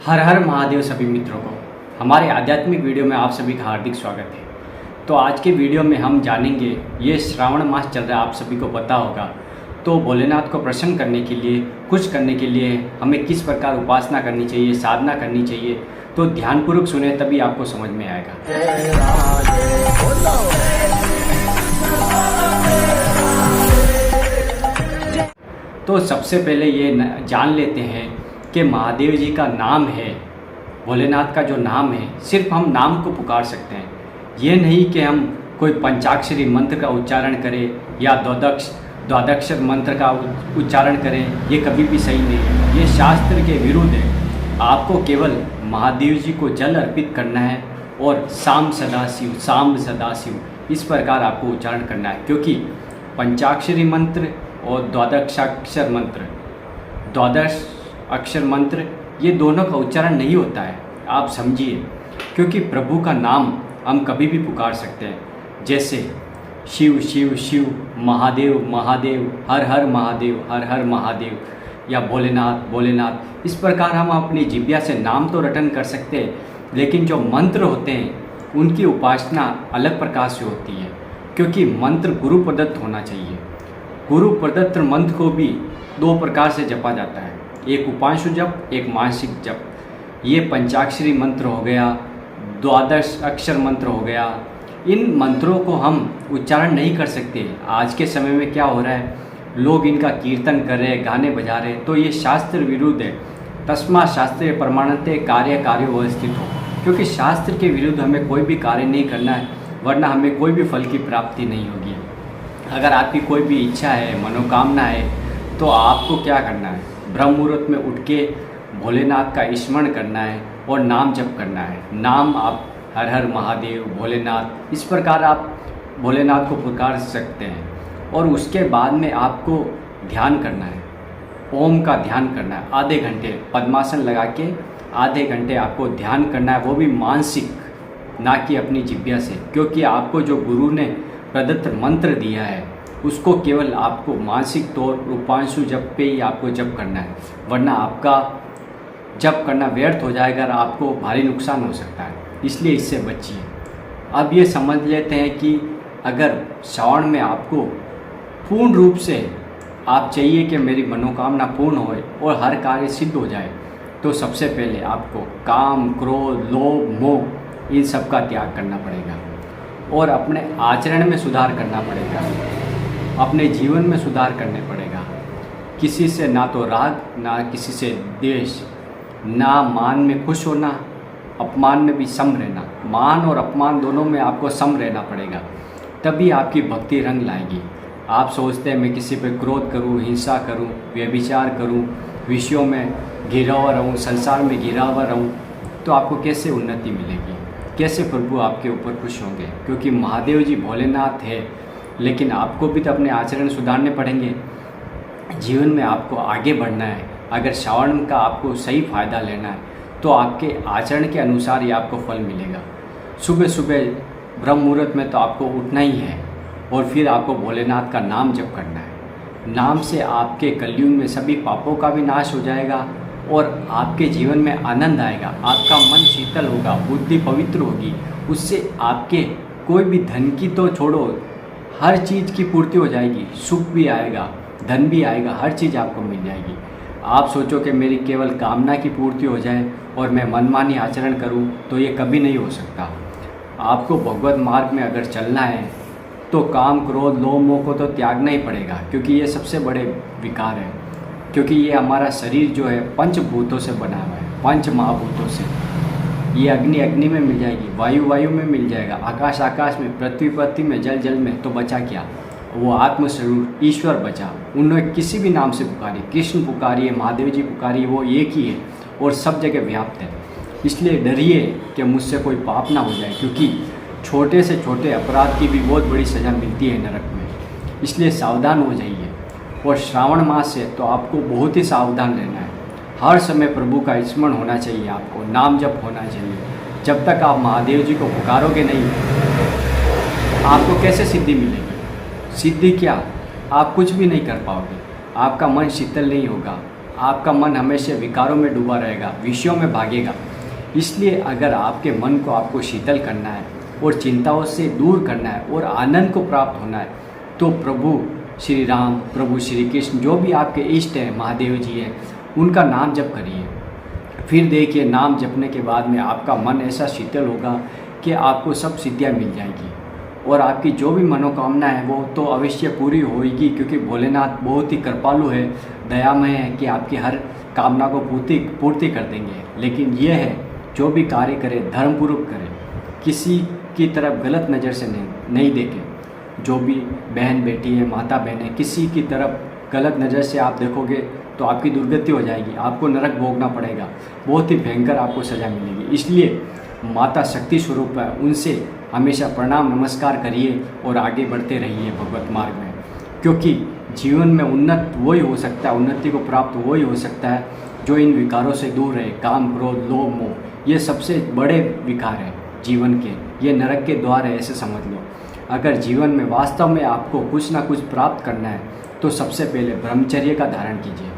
हर हर महादेव सभी मित्रों को हमारे आध्यात्मिक वीडियो में आप सभी का हार्दिक स्वागत है। तो आज के वीडियो में हम जानेंगे, ये श्रावण मास चल रहा है, आप सभी को पता होगा। तो भोलेनाथ को प्रसन्न करने के लिए, खुश करने के लिए हमें किस प्रकार उपासना करनी चाहिए, साधना करनी चाहिए। तो ध्यानपूर्वक सुने, तभी आपको समझ में आएगा। तो सबसे पहले ये जान लेते हैं कि महादेव जी का नाम है, भोलेनाथ का जो नाम है, सिर्फ हम नाम को पुकार सकते हैं। ये नहीं कि हम कोई पंचाक्षरी मंत्र का उच्चारण करें या द्वादक्षर मंत्र का उच्चारण करें, ये कभी भी सही नहीं है। ये शास्त्र के विरुद्ध है। आपको केवल महादेव जी को जल अर्पित करना है और साम सदाशिव इस प्रकार आपको उच्चारण करना है, क्योंकि पंचाक्षरी मंत्र और द्वादश अक्षर मंत्र ये दोनों का उच्चारण नहीं होता है, आप समझिए। क्योंकि प्रभु का नाम हम कभी भी पुकार सकते हैं, जैसे शिव शिव शिव, महादेव महादेव, हर हर महादेव, हर हर महादेव, या भोलेनाथ भोलेनाथ। इस प्रकार हम अपनी जिह्वा से नाम तो रटन कर सकते हैं, लेकिन जो मंत्र होते हैं उनकी उपासना अलग प्रकार से होती है, क्योंकि मंत्र गुरु प्रदत्त होना चाहिए। गुरु प्रदत्त मंत्र को भी दो प्रकार से जपा जाता है, एक उपांशु जप, एक मानसिक जप। ये पंचाक्षरी मंत्र हो गया, द्वादश अक्षर मंत्र हो गया। इन मंत्रों को हम उच्चारण नहीं कर सकते। आज के समय में क्या हो रहा है, लोग इनका कीर्तन कर रहे हैं, गाने बजा रहे हैं, तो ये शास्त्र विरुद्ध है। तस्मा शास्त्रे प्रमाणते कार्य व्यवस्थित हो, क्योंकि शास्त्र के विरुद्ध हमें कोई भी कार्य नहीं करना है, वरना हमें कोई भी फल की प्राप्ति नहीं होगी। अगर आपकी कोई भी इच्छा है, मनोकामना है, तो आपको क्या करना है, ब्रह्म मुहूर्त में उठ के भोलेनाथ का स्मरण करना है और नाम जप करना है। नाम आप हर हर महादेव, भोलेनाथ, इस प्रकार आप भोलेनाथ को पुकार सकते हैं। और उसके बाद में आपको ध्यान करना है, ओम का ध्यान करना है। आधे घंटे पद्मासन लगा के आधे घंटे आपको ध्यान करना है, वो भी मानसिक, ना कि अपनी जिह्वा से। क्योंकि आपको जो गुरु ने प्रदत्त मंत्र दिया है उसको केवल आपको मानसिक तौर उपांशु जप पे ही आपको जप करना है, वरना आपका जप करना व्यर्थ हो जाएगा और आपको भारी नुकसान हो सकता है। इसलिए इससे बचिए। अब ये समझ लेते हैं कि अगर श्रावण में आपको पूर्ण रूप से आप चाहिए कि मेरी मनोकामना पूर्ण होए और हर कार्य सिद्ध हो जाए, तो सबसे पहले आपको काम, क्रोध, लोभ, मोह, इन सब का त्याग करना पड़ेगा और अपने आचरण में सुधार करना पड़ेगा, अपने जीवन में सुधार करने पड़ेगा। किसी से ना तो राग, ना किसी से द्वेष, ना मान में खुश होना, अपमान में भी सम रहना। मान और अपमान दोनों में आपको सम रहना पड़ेगा, तभी आपकी भक्ति रंग लाएगी। आप सोचते हैं मैं किसी पे क्रोध करूं, हिंसा करूं, व्यभिचार करूं, विषयों में घिरा हुआ रहूं, संसार में घिरा हुआ रहूं, तो आपको कैसे उन्नति मिलेगी, कैसे प्रभु आपके ऊपर खुश होंगे। क्योंकि महादेव जी भोलेनाथ है, लेकिन आपको भी तो अपने आचरण सुधारने पड़ेंगे। जीवन में आपको आगे बढ़ना है, अगर श्रावण का आपको सही फ़ायदा लेना है, तो आपके आचरण के अनुसार ही आपको फल मिलेगा। सुबह सुबह ब्रह्म मुहूर्त में तो आपको उठना ही है और फिर आपको भोलेनाथ का नाम जप करना है। नाम से आपके कलयुग में सभी पापों का भी नाश हो जाएगा और आपके जीवन में आनंद आएगा। आपका मन शीतल होगा, बुद्धि पवित्र होगी। उससे आपके कोई भी धन की तो छोड़ो, हर चीज़ की पूर्ति हो जाएगी। सुख भी आएगा, धन भी आएगा, हर चीज़ आपको मिल जाएगी। आप सोचो कि मेरी केवल कामना की पूर्ति हो जाए और मैं मनमानी आचरण करूं, तो ये कभी नहीं हो सकता। आपको भगवत मार्ग में अगर चलना है तो काम, क्रोध, लोभ, मोह को तो त्यागना ही पड़ेगा, क्योंकि ये सबसे बड़े विकार हैं। क्योंकि ये हमारा शरीर जो है पंचभूतों से बना हुआ है, पंच महाभूतों से। ये अग्नि में मिल जाएगी, वायु में मिल जाएगा, आकाश में, पृथ्वी में, जल में, तो बचा क्या? वो आत्मस्वरूप ईश्वर बचा। उन्होंने किसी भी नाम से पुकारी, कृष्ण पुकारिए, महादेव जी पुकारिए, वो एक ही है और सब जगह व्याप्त है। इसलिए डरिए कि मुझसे कोई पाप ना हो जाए, क्योंकि छोटे से छोटे अपराध की भी बहुत बड़ी सज़ा मिलती है नरक में। इसलिए सावधान हो जाइए। और श्रावण मास है तो आपको बहुत ही सावधान रहना है। हर समय प्रभु का स्मरण होना चाहिए, आपको नाम जप होना चाहिए। जब तक आप महादेव जी को पुकारोगे नहीं, आपको कैसे सिद्धि मिलेगी? सिद्धि क्या, आप कुछ भी नहीं कर पाओगे। आपका मन शीतल नहीं होगा, आपका मन हमेशा विकारों में डूबा रहेगा, विषयों में भागेगा। इसलिए अगर आपके मन को आपको शीतल करना है और चिंताओं से दूर करना है और आनंद को प्राप्त होना है, तो प्रभु श्री राम, प्रभु श्री कृष्ण, जो भी आपके इष्ट हैं, महादेव जी हैं, उनका नाम जप करिए। फिर देखिए, नाम जपने के बाद में आपका मन ऐसा शीतल होगा कि आपको सब सिद्धियाँ मिल जाएगी और आपकी जो भी मनोकामना है वो तो अवश्य पूरी होगी, क्योंकि भोलेनाथ बहुत ही कृपालु है, दयामय है कि आपकी हर कामना को पूर्ति कर देंगे। लेकिन यह है, जो भी कार्य करें धर्मपूर्वक करें, किसी की तरफ गलत नज़र से नहीं देखें। जो भी बहन बेटी है, माता बहन है, किसी की तरफ गलत नज़र से आप देखोगे तो आपकी दुर्गति हो जाएगी, आपको नरक भोगना पड़ेगा, बहुत ही भयंकर आपको सज़ा मिलेगी। इसलिए माता शक्ति स्वरूप है, उनसे हमेशा प्रणाम नमस्कार करिए और आगे बढ़ते रहिए भगवत मार्ग में, क्योंकि जीवन में उन्नत वही हो सकता है, उन्नति को प्राप्त वही हो सकता है जो इन विकारों से दूर रहे। काम, क्रोध, लोभ, मोह, ये सबसे बड़े विकार हैं जीवन के, ये नरक के द्वार है, ऐसे समझ लो। अगर जीवन में वास्तव में आपको कुछ ना कुछ प्राप्त करना है तो सबसे पहले ब्रह्मचर्य का धारण कीजिए।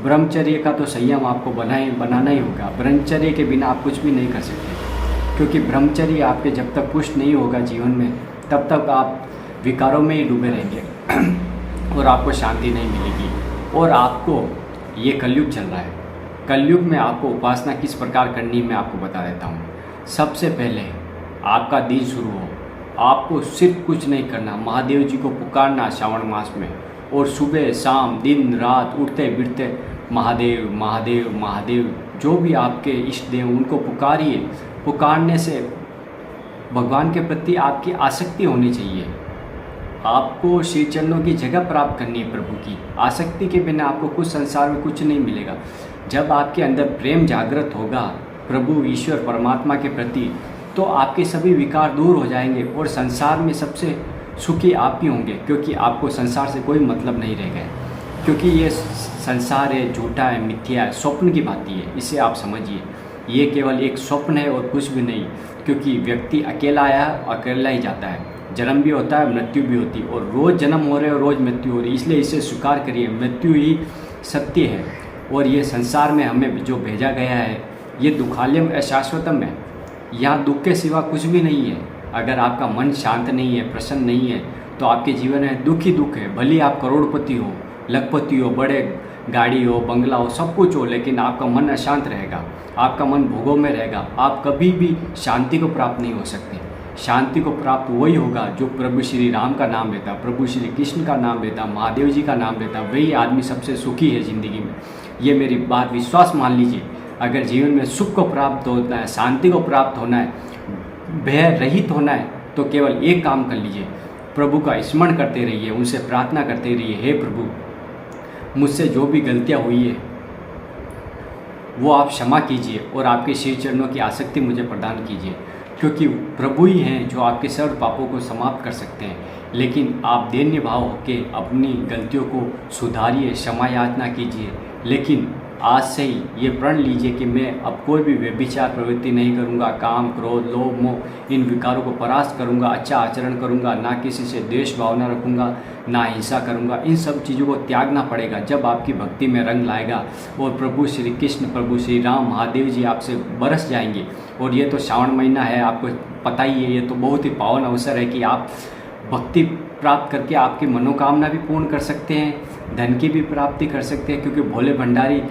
ब्रह्मचर्य का तो संयम आपको बनाना ही होगा। ब्रह्मचर्य के बिना आप कुछ भी नहीं कर सकते, क्योंकि ब्रह्मचर्य आपके जब तक पुष्ट नहीं होगा जीवन में, तब तक आप विकारों में ही डूबे रहेंगे और आपको शांति नहीं मिलेगी। और आपको ये कलयुग चल रहा है, कलयुग में आपको उपासना किस प्रकार करनी मैं आपको बता देता हूँ। सबसे पहले आपका दिन शुरू हो, आपको सिर्फ कुछ नहीं करना, महादेव जी को पुकारना श्रावण मास में, और सुबह शाम दिन रात उठते बिठते महादेव महादेव महादेव, जो भी आपके इष्ट देव उनको पुकारिए। पुकारने से भगवान के प्रति आपकी आसक्ति होनी चाहिए। आपको श्री चरणों की जगह प्राप्त करनी है प्रभु की। आसक्ति के बिना आपको कुछ संसार में कुछ नहीं मिलेगा। जब आपके अंदर प्रेम जागृत होगा प्रभु ईश्वर परमात्मा के प्रति, तो आपके सभी विकार दूर हो जाएंगे और संसार में सबसे सुखी आप ही होंगे, क्योंकि आपको संसार से कोई मतलब नहीं रह गया, क्योंकि ये संसार है, झूठा है, मिथ्या है, स्वप्न की भांति है। इसे आप समझिए, ये केवल एक स्वप्न है और कुछ भी नहीं, क्योंकि व्यक्ति अकेला आया अकेला ही जाता है, जन्म भी होता है, मृत्यु भी होती है, और रोज़ जन्म हो रहे और रोज़ मृत्यु हो रही है। इसलिए इसे स्वीकार करिए, मृत्यु ही सत्य है। और ये संसार में हमें जो भेजा गया है, ये दुखालयम अशाश्वतम है, यहाँ दुख के सिवा कुछ भी नहीं है। अगर आपका मन शांत नहीं है, प्रसन्न नहीं है, तो आपके जीवन में दुख ही दुख है। भले आप करोड़पति हो, लखपति हो, बड़े गाड़ी हो, बंगला हो, सब कुछ हो, लेकिन आपका मन अशांत रहेगा, आपका मन भोगों में रहेगा, आप कभी भी शांति को प्राप्त नहीं हो सकते। शांति को प्राप्त वही होगा जो प्रभु श्री राम का नाम लेता, प्रभु श्री कृष्ण का नाम लेता, महादेव जी का नाम लेता, वही आदमी सबसे सुखी है ज़िंदगी में। ये मेरी बात विश्वास मान लीजिए। अगर जीवन में सुख को प्राप्त होना है, शांति को प्राप्त होना है, भय रहित होना है, तो केवल एक काम कर लीजिए, प्रभु का स्मरण करते रहिए, उनसे प्रार्थना करते रहिए, हे प्रभु मुझसे जो भी गलतियाँ हुई है वो आप क्षमा कीजिए और आपके श्री चरणों की आसक्ति मुझे प्रदान कीजिए, क्योंकि प्रभु ही हैं जो आपके सर्व पापों को समाप्त कर सकते हैं। लेकिन आप दैन्य भाव होकर अपनी गलतियों को सुधारिए, क्षमा याचना कीजिए। लेकिन आज से ही ये प्रण लीजिए कि मैं अब कोई भी व्यभिचार प्रवृत्ति नहीं करूँगा, काम, क्रोध, लोभ, मोह, इन विकारों को परास्त करूँगा, अच्छा आचरण करूँगा, ना किसी से द्वेष भावना रखूँगा, ना हिंसा करूँगा। इन सब चीज़ों को त्यागना पड़ेगा। जब आपकी भक्ति में रंग लाएगा और प्रभु श्री कृष्ण, प्रभु श्री राम, महादेव जी आपसे बरस जाएंगे। और ये तो श्रावण महीना है, आपको पता ही है, ये तो बहुत ही पावन अवसर है कि आप भक्ति प्राप्त करके आपकी मनोकामना भी पूर्ण कर सकते हैं, धन की भी प्राप्ति कर सकते हैं, क्योंकि भोले भंडारी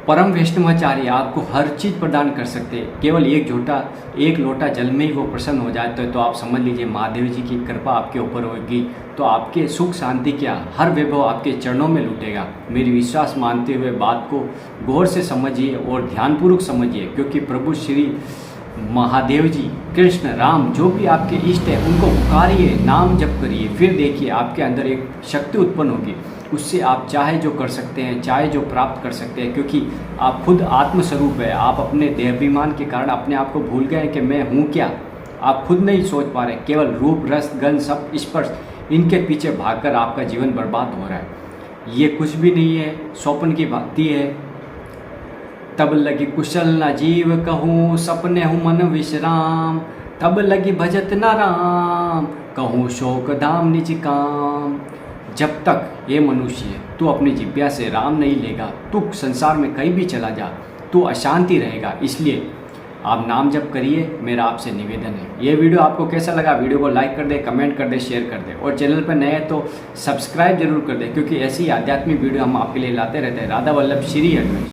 परम वैष्णवाचार्य आपको हर चीज़ प्रदान कर सकते हैं। केवल एक लोटा जल में ही वो प्रसन्न हो जाए तो आप समझ लीजिए महादेव जी की कृपा आपके ऊपर होगी, तो आपके सुख शांति क्या हर वैभव आपके चरणों में लूटेगा। मेरी विश्वास मानते हुए बात को गौर से समझिए और ध्यानपूर्वक समझिए, क्योंकि प्रभु श्री महादेव जी, कृष्ण, राम, जो भी आपके इष्ट है उनको पुकारिए, नाम जप करिए। फिर देखिए आपके अंदर एक शक्ति उत्पन्न होगी, उससे आप चाहे जो कर सकते हैं, चाहे जो प्राप्त कर सकते हैं, क्योंकि आप खुद आत्मस्वरूप है। आप अपने देहाभिमान के कारण अपने आप को भूल गए कि मैं हूँ क्या। आप खुद नहीं सोच पा रहे, केवल रूप, रस, गंध, सब स्पर्श, इनके पीछे भागकर आपका जीवन बर्बाद हो रहा है। ये कुछ भी नहीं है, स्वप्न की भांति है। तब लगी कुशल न जीव कहूँ, सपने हूँ मन विश्राम, तब लगी भजत न राम, कहूँ शोक धाम निज काम। जब तक ये मनुष्य तू अपनी जिह्वा से राम नहीं लेगा, तू संसार में कहीं भी चला जा, तू अशांति रहेगा। इसलिए आप नाम जप करिए, मेरा आपसे निवेदन है। ये वीडियो आपको कैसा लगा? वीडियो को लाइक कर दे, कमेंट कर दे, शेयर कर दे, और चैनल पर नए हैं तो सब्सक्राइब जरूर कर दे, क्योंकि ऐसी आध्यात्मिक वीडियो हम आपके लिए लाते रहते हैं। राधा वल्लभ श्री हरिवंश।